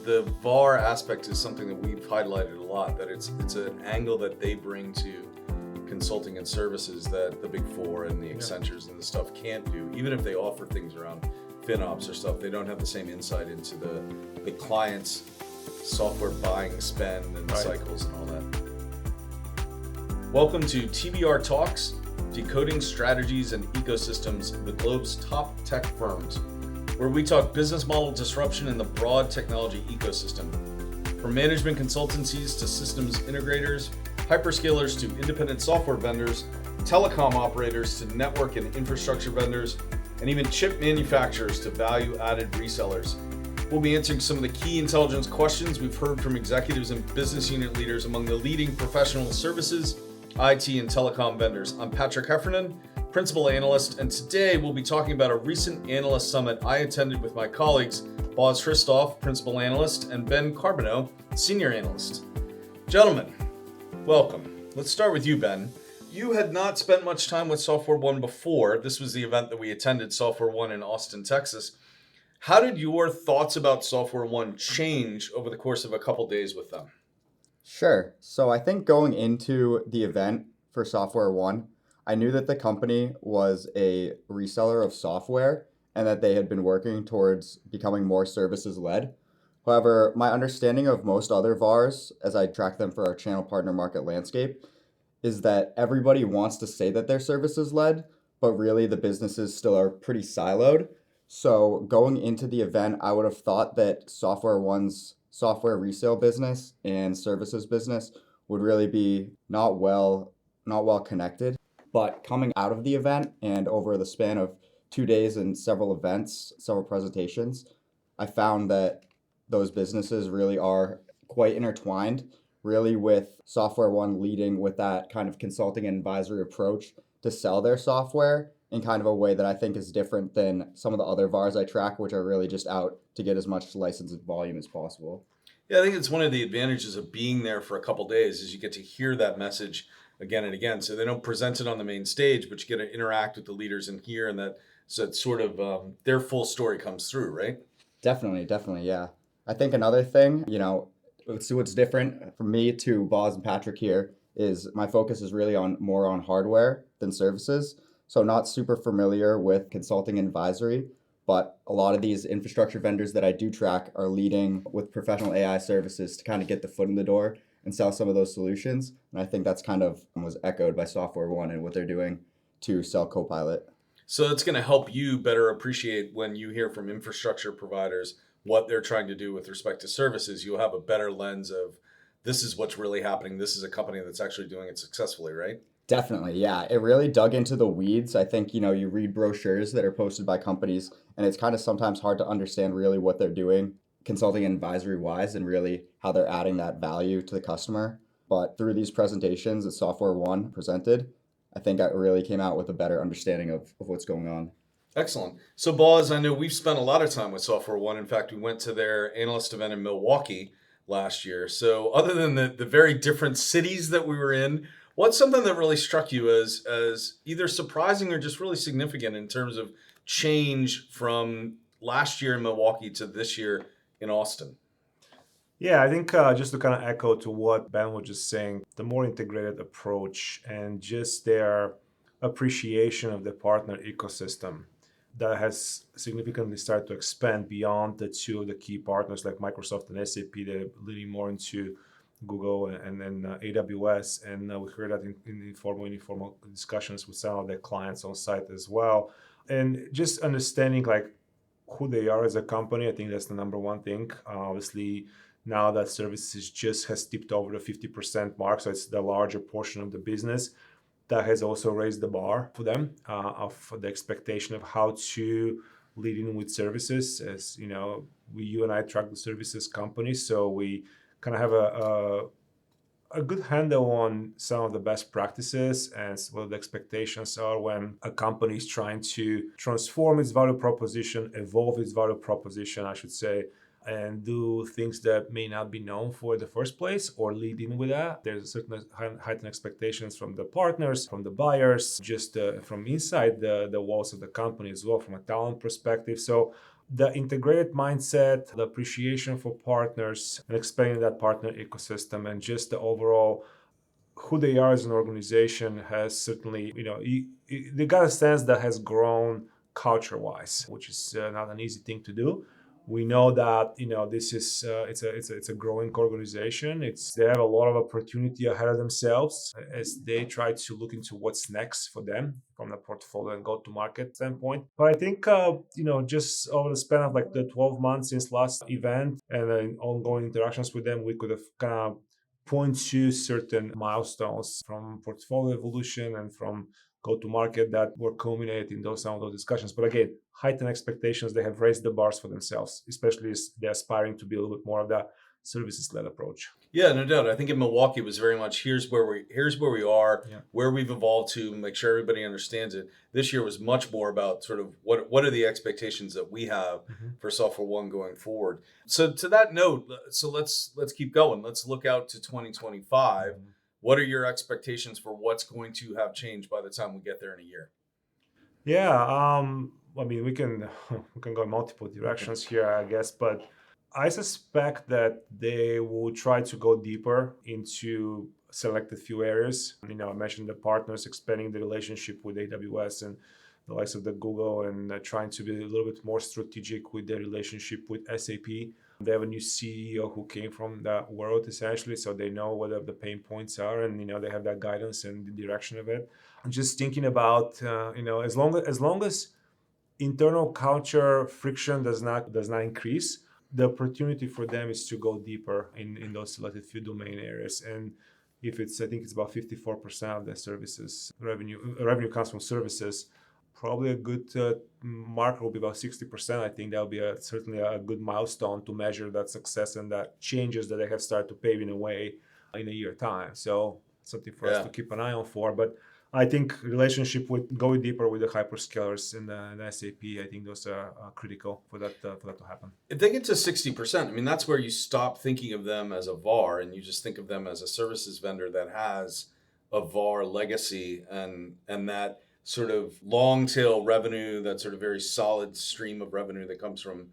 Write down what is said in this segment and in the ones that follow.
the VAR aspect is something that we've highlighted a lot, that it's an angle that they bring to consulting and services that the Big Four and the Accentures and the stuff can't do. Even if they offer things around FinOps or stuff, they don't have the same insight into the client's software buying spend and cycles and all that. Welcome to TBR Talks, decoding strategies and ecosystems of the globe's top tech firms, where we talk business model disruption in the broad technology ecosystem. From management consultancies to systems integrators, hyperscalers to independent software vendors, telecom operators to network and infrastructure vendors, and even chip manufacturers to value-added resellers. We'll be answering some of the key intelligence questions we've heard from executives and business unit leaders among the leading professional services, IT, and telecom vendors. I'm Patrick Heffernan, Principal Analyst, and today we'll be talking about a recent Analyst Summit I attended with my colleagues, Boz Hristov, Principal Analyst, and Ben Carbonneau, Senior Analyst. Gentlemen, welcome. Let's start with you, Ben. You had not spent much time with SoftwareOne before. This was the event that we attended, SoftwareOne in Austin, Texas. How did your thoughts about SoftwareOne change over the course of a couple days with them? Sure. So I think going into the event for SoftwareOne, I knew that the company was a reseller of software and that they had been working towards becoming more services-led. However, my understanding of most other VARs, as I track them for our channel partner market landscape, is that everybody wants to say that they're services-led, but really the businesses still are pretty siloed. So going into the event, I would have thought that SoftwareOne's software resale business and services business would really be not well connected. But coming out of the event and over the span of 2 days and several events, several presentations, I found that those businesses really are quite intertwined, really with SoftwareOne leading with that kind of consulting and advisory approach to sell their software in kind of a way that I think is different than some of the other VARs I track, which are really just out to get as much licensed volume as possible. Yeah, I think it's one of the advantages of being there for a couple days is you get to hear that message again and again. So they don't present it on the main stage, but you get to interact with the leaders in here, and that sort of their full story comes through, right? Definitely, yeah. I think another thing, what's different from me to Boz and Patrick here is my focus is really more on hardware than services. So not super familiar with consulting and advisory, but a lot of these infrastructure vendors that I do track are leading with professional AI services to kind of get the foot in the door and sell some of those solutions. And I think that's kind of was echoed by SoftwareOne and what they're doing to sell Copilot. So it's going to help you better appreciate when you hear from infrastructure providers what they're trying to do with respect to services. You'll have a better lens of this is what's really happening. This is a company that's actually doing it successfully, right? Definitely, yeah. It really dug into the weeds. I think, you read brochures that are posted by companies, and it's kind of sometimes hard to understand really what they're doing, consulting and advisory wise, and really how they're adding that value to the customer. But through these presentations that SoftwareOne presented, I think I really came out with a better understanding of what's going on. Excellent. So, Boz, I know we've spent a lot of time with SoftwareOne. In fact, we went to their analyst event in Milwaukee last year. So other than the very different cities that we were in, what's something that really struck you as either surprising or just really significant in terms of change from last year in Milwaukee to this year in Austin? Yeah, I think just to kind of echo to what Ben was just saying, the more integrated approach and just their appreciation of the partner ecosystem that has significantly started to expand beyond the two of the key partners like Microsoft and SAP. They're leaning more into Google and then AWS, and we heard that in informal discussions with some of their clients on site as well. And just understanding like who they are as a company, I think that's the number one thing. Obviously, now that services just has tipped over the 50% mark, so it's the larger portion of the business. That has also raised the bar for them of the expectation of how to lead in with services. As you know, you and I track the services company, so we kind of have a good handle on some of the best practices and what the expectations are when a company is trying to transform its value proposition, evolve its value proposition, I should say, and do things that may not be known for the first place or lead in with that. There's a certain heightened expectations from the partners, from the buyers, just from inside the walls of the company as well, from a talent perspective. So the integrated mindset, the appreciation for partners, and expanding that partner ecosystem, and just the overall who they are as an organization has certainly, they got a sense that has grown culture-wise, which is not an easy thing to do. We know that this is it's a growing organization. They have a lot of opportunity ahead of themselves as they try to look into what's next for them from the portfolio and go-to-market standpoint. But I think just over the span of like the 12 months since last event and ongoing interactions with them, we could have kind of point to certain milestones from portfolio evolution and from go-to-market that were culminated in some of those discussions. But again, heightened expectations, they have raised the bars for themselves, especially as they're aspiring to be a little bit more of that services-led approach. Yeah, no doubt. I think in Milwaukee it was very much here's where we are, Yeah. where we've evolved to, make sure everybody understands it. This year was much more about sort of what are the expectations that we have for SoftwareOne going forward. So to that note, so let's keep going. Let's look out to 2025. What are your expectations for what's going to have changed by the time we get there in a year? Yeah, I mean, we can go in multiple directions here, I guess, but I suspect that they will try to go deeper into selected few areas. I mentioned the partners expanding the relationship with AWS and the likes of the Google, and trying to be a little bit more strategic with their relationship with SAP. They have a new CEO who came from that world essentially, so they know what the pain points are, and they have that guidance and the direction of it. I'm just thinking about as long as internal culture friction does not increase, the opportunity for them is to go deeper in those selected few domain areas. And if I think it's about 54% of the services revenue comes from services. Probably a good marker will be about 60%. I think that'll be certainly a good milestone to measure that success and that changes that they have started to paving a way in a year time. So something for us to keep an eye on for. But I think relationship with going deeper with the hyperscalers and the SAP, I think those are critical for that to happen. If they get to 60%, I mean, that's where you stop thinking of them as a VAR and you just think of them as a services vendor that has a VAR legacy and that sort of long tail revenue, that sort of very solid stream of revenue that comes from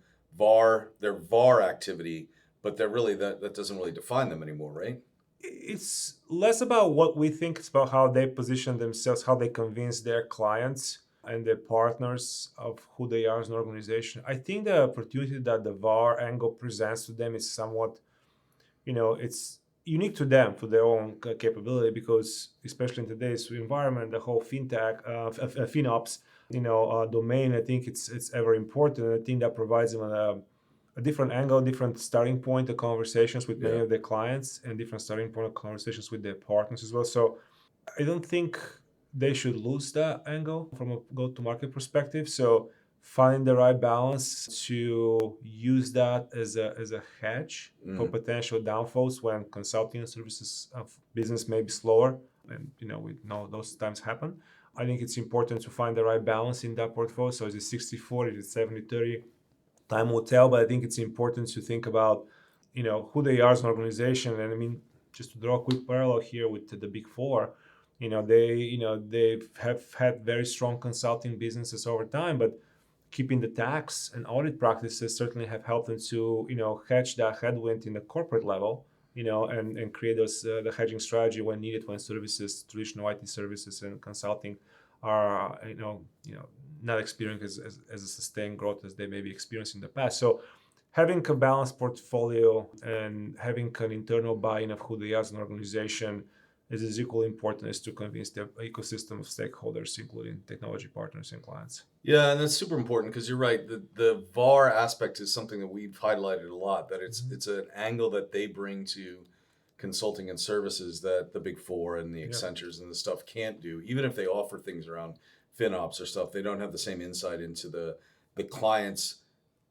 their VAR activity, but they're really that doesn't really define them anymore, right? It's less about what we think, it's about how they position themselves, how they convince their clients and their partners of who they are as an organization. I think the opportunity that the VAR angle presents to them is somewhat, it's unique to them, to their own capability, because especially in today's environment, the whole fintech, FinOps, domain, I think it's ever important. I think that provides them a different angle, different starting point of conversations with many of their clients, and different starting point of conversations with their partners as well. So I don't think they should lose that angle from a go-to-market perspective. So find the right balance to use that as a hedge for potential downfalls when consulting and services of business may be slower, and we know those times happen. I think it's important to find the right balance in that portfolio. So is it 60-40, is it 70-30? Time will tell, but I think it's important to think about, who they are as an organization. And I mean, just to draw a quick parallel here with the Big Four, they have had very strong consulting businesses over time, but keeping the tax and audit practices certainly have helped them to, hedge that headwind in the corporate level, and create the hedging strategy when needed, when services, traditional IT services and consulting are, not experiencing as a sustained growth as they may be experiencing in the past. So having a balanced portfolio and having an internal buy-in of who they are as an organization is as equally important as to convince the ecosystem of stakeholders, including technology partners and clients. Yeah, and that's super important because you're right. The VAR aspect is something that we've highlighted a lot, that it's an angle that they bring to consulting and services that the Big Four and the Accentures and the stuff can't do. Even if they offer things around FinOps or stuff, they don't have the same insight into the client's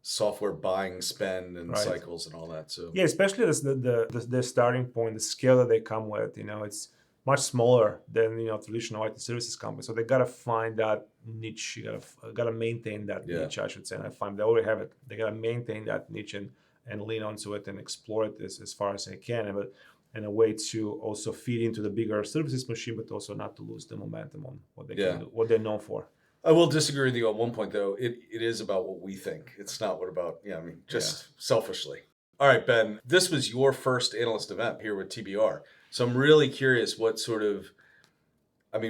software buying spend and cycles and all that. So especially the starting point, the scale that they come with, it's much smaller than traditional IT services companies. So they gotta find that niche. You gotta maintain that niche, I should say. And I find they already have it. They gotta maintain that niche and lean onto it and explore it as far as they can. But in a way to also feed into the bigger services machine, but also not to lose the momentum on what they can do, what they're known for. I will disagree with you on one point, though. It is about what we think. It's not what about, selfishly. All right, Ben, this was your first analyst event here with TBR. So I'm really curious what sort of,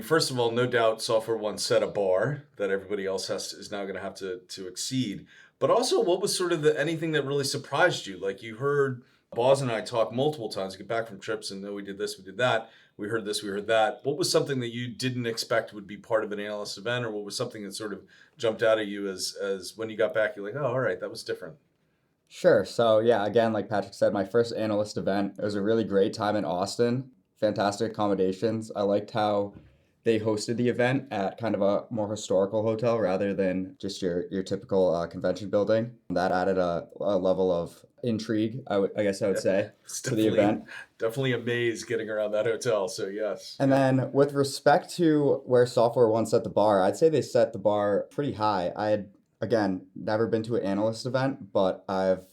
first of all, no doubt SoftwareOne set a bar that everybody else is now going to have to exceed. But also, what was sort of anything that really surprised you? Like you heard Boz and I talk multiple times, get back from trips and we did this, we did that. We heard this, we heard that. What was something that you didn't expect would be part of an analyst event, or what was something that sort of jumped out at you as when you got back, you're like, oh, all right, that was different? Sure. So yeah, again, like Patrick said, my first analyst event, it was a really great time in Austin. Fantastic accommodations. I liked how they hosted the event at kind of a more historical hotel rather than just your typical convention building. That added a level of intrigue, I guess I would say, to the event. Definitely a maze getting around that hotel, so yes. And then with respect to where SoftwareOne set the bar, I'd say they set the bar pretty high. I had, again, never been to an analyst event, but I've,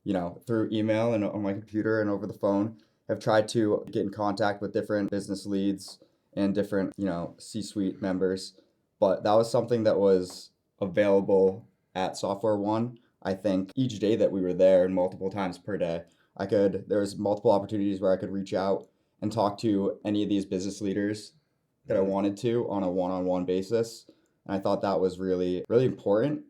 through email and on my computer and over the phone, have tried to get in contact with different business leads and different, C-suite members. But that was something that was available at SoftwareOne. I think each day that we were there and multiple times per day, there was multiple opportunities where I could reach out and talk to any of these business leaders that I wanted to on a one-on-one basis. And I thought that was really, really important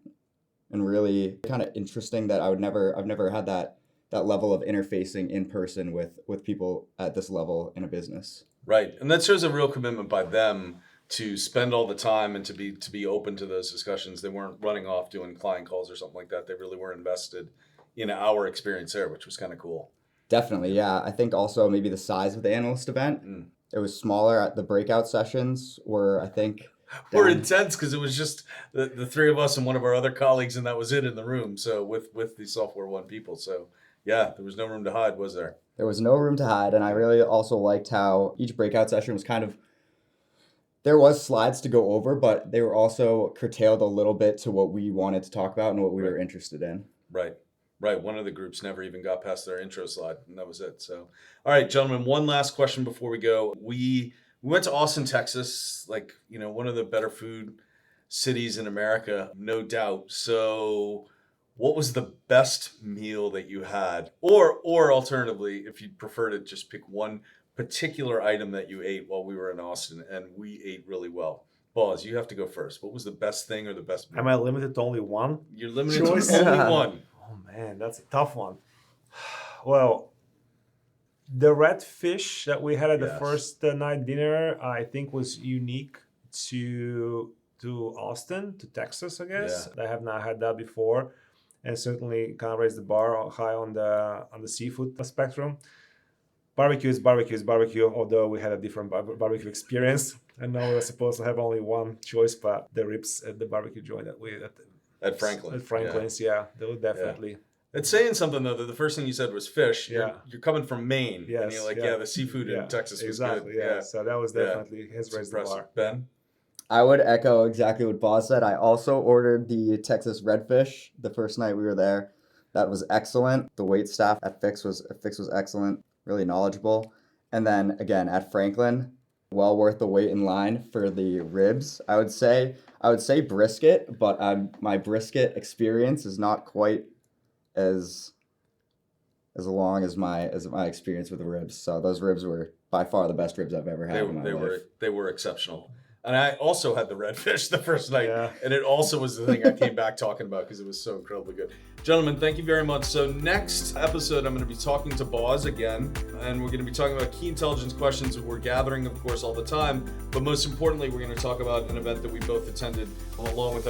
and really kind of interesting that I've never had that level of interfacing in person with people at this level in a business. Right. And that shows a real commitment by them to spend all the time and to be open to those discussions. They weren't running off doing client calls or something like that. They really were invested in our experience there, which was kind of cool. Definitely, yeah. I think also maybe the size of the analyst event, it was smaller. At the breakout sessions were, I think, were intense because it was just the three of us and one of our other colleagues, and that was it in the room. So with the SoftwareOne people. So yeah, there was no room to hide, was there? There was no room to hide. And I really also liked how each breakout session was there was slides to go over, but they were also curtailed a little bit to what we wanted to talk about and what we were interested in. Right. One of the groups never even got past their intro slide, and that was it. So, all right, gentlemen, one last question before we go. We went to Austin, Texas, one of the better food cities in America, no doubt. So what was the best meal that you had? Or alternatively, if you'd prefer to just pick one particular item that you ate while we were in Austin, and we ate really well. Boz, you have to go first. What was the best thing or the best meal? Am I limited to only one? You're limited to only one. Oh man, that's a tough one. Well, the red fish that we had at the first night dinner, I think was unique to Austin, to Texas, I guess. Yeah. I have not had that before, and certainly kind of raised the bar high on the seafood spectrum. Barbecue is barbecue, although we had a different barbecue experience. And now we're supposed to have only one choice, but the ribs at the barbecue joint at Franklin. At Franklin's, they were definitely. Yeah. It's saying something, though, that the first thing you said was fish. Yeah. You're coming from Maine. Yes, and you're like, the seafood in Texas was exactly, good. Yeah. So that was definitely his raised the bar. Ben? I would echo exactly what Boz said. I also ordered the Texas redfish the first night we were there. That was excellent. The wait staff at Fix was excellent, really knowledgeable. And then again at Franklin, well worth the wait in line for the ribs. I would say brisket, but my brisket experience is not quite as long as my experience with the ribs. So those ribs were by far the best ribs I've ever had in my life. They were exceptional. And I also had the redfish the first night, and it also was the thing I came back talking about because it was so incredibly good. Gentlemen, thank you very much. So next episode, I'm going to be talking to Boz again, and we're going to be talking about key intelligence questions that we're gathering, of course, all the time. But most importantly, we're going to talk about an event that we both attended along with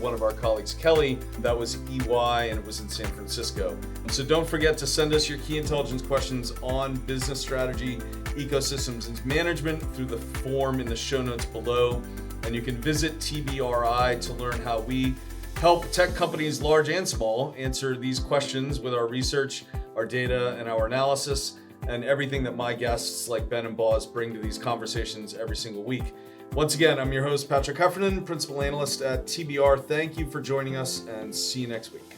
one of our colleagues, Kelly. That was EY, and it was in San Francisco. So don't forget to send us your key intelligence questions on business strategy, ecosystems, and management through the form in the show notes below. And you can visit TBRI to learn how we help tech companies large and small answer these questions with our research, our data, and our analysis, and everything that my guests like Ben and Boz bring to these conversations every single week. Once again, I'm your host, Patrick Heffernan, Principal Analyst at TBR. Thank you for joining us, and see you next week.